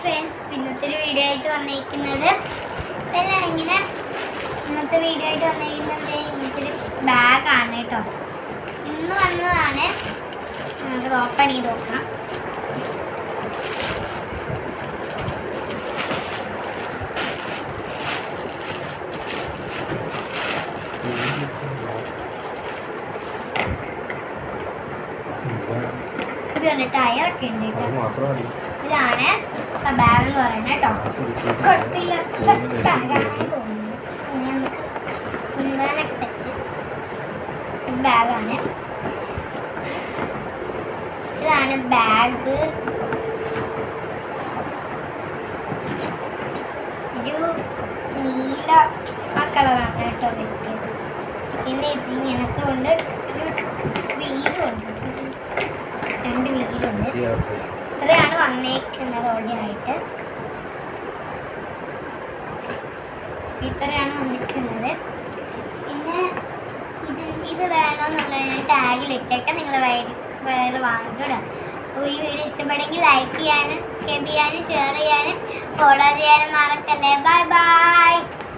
Friends, ഇന്നത്തെ video ആയിട്ട് വന്നിരിക്കുന്നത് ഇന്നത്തെ ഒരു ബാഗാണ് കേട്ടോ. ഇന്ന് വന്നതാണ്. നമുക്ക് ഓപ്പൺ ചെയ്ത് നോക്കാം. ഇത് കണ്ടിട്ട് ടയറൊക്കെ ഉണ്ട് കേട്ടോ. ഇതാണ് ബാഗ് എന്ന് പറയുന്നത് കേട്ടോ. ബാഗാണെന്ന് തോന്നുന്നു. നമുക്ക് കുന്താനൊക്കെ വെച്ച് ബാഗാണ്. ഇതാണ് ബാഗ്. ഒരു നീല കളറാണ് കേട്ടോ കിട്ടിയത്. പിന്നെ ഇതിങ്ങനത്തെ കൊണ്ട് ഒരു വീലുണ്ട്, രണ്ട് വീലുണ്ട്. ഇത്രയാണ് വന്നേക്കുന്നത്. ഓടിയായിട്ട് ഇത്രയാണ് വന്നിരിക്കുന്നത്. പിന്നെ ഇത് വേണമെന്നുള്ള ഞാൻ ടാഗിലിട്ടേക്കാം. നിങ്ങൾ വയറ് വാങ്ങിച്ചോടാം. അപ്പോൾ ഈ വീഡിയോ ഇഷ്ടപ്പെടുമെങ്കിൽ ലൈക്ക് ചെയ്യാനും, സബ്സ്ക്രൈബ് ചെയ്യാനും, ഷെയർ ചെയ്യാനും, ഫോളോ ചെയ്യാനും മറക്കല്ലേ. Bye bye.